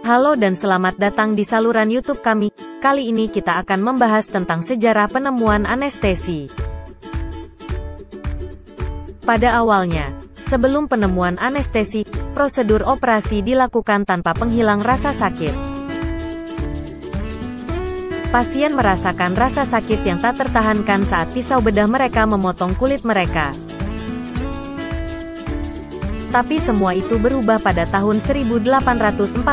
Halo dan selamat datang di saluran YouTube kami. Kali ini kita akan membahas tentang sejarah penemuan anestesi. Pada awalnya, sebelum penemuan anestesi, prosedur operasi dilakukan tanpa penghilang rasa sakit. Pasien merasakan rasa sakit yang tak tertahankan saat pisau bedah mereka memotong kulit mereka. Tapi semua itu berubah pada tahun 1846.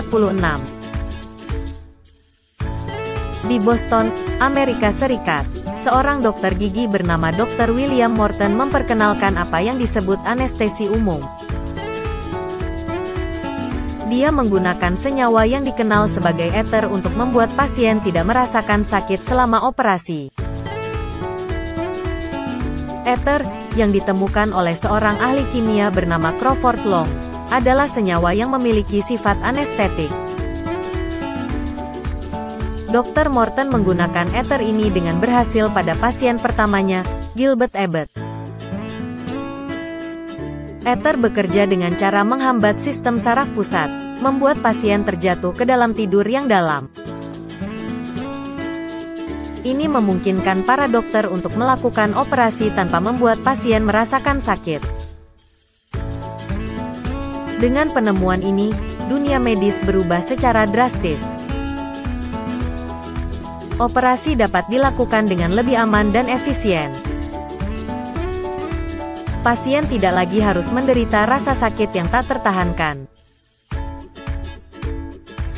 Di Boston, Amerika Serikat, seorang dokter gigi bernama Dr. William Morton memperkenalkan apa yang disebut anestesi umum. Dia menggunakan senyawa yang dikenal sebagai ether untuk membuat pasien tidak merasakan sakit selama operasi. Ether, yang ditemukan oleh seorang ahli kimia bernama Crawford Long, adalah senyawa yang memiliki sifat anestetik. Dr. Morton menggunakan ether ini dengan berhasil pada pasien pertamanya, Gilbert Abbott. Ether bekerja dengan cara menghambat sistem saraf pusat, membuat pasien terjatuh ke dalam tidur yang dalam. Ini memungkinkan para dokter untuk melakukan operasi tanpa membuat pasien merasakan sakit. Dengan penemuan ini, dunia medis berubah secara drastis. Operasi dapat dilakukan dengan lebih aman dan efisien. Pasien tidak lagi harus menderita rasa sakit yang tak tertahankan.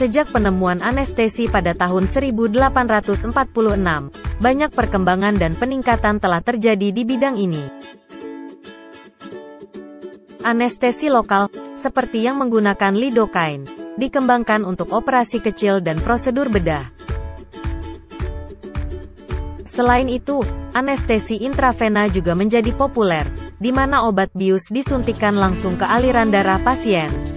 Sejak penemuan anestesi pada tahun 1846, banyak perkembangan dan peningkatan telah terjadi di bidang ini. Anestesi lokal, seperti yang menggunakan lidocaine, dikembangkan untuk operasi kecil dan prosedur bedah. Selain itu, anestesi intravena juga menjadi populer, di mana obat bius disuntikkan langsung ke aliran darah pasien.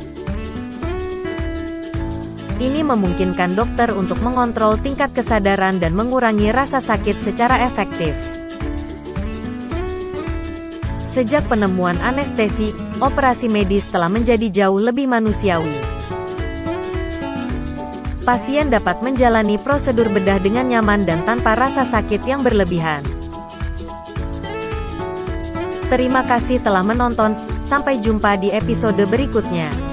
Ini memungkinkan dokter untuk mengontrol tingkat kesadaran dan mengurangi rasa sakit secara efektif. Sejak penemuan anestesi, operasi medis telah menjadi jauh lebih manusiawi. Pasien dapat menjalani prosedur bedah dengan nyaman dan tanpa rasa sakit yang berlebihan. Terima kasih telah menonton, sampai jumpa di episode berikutnya.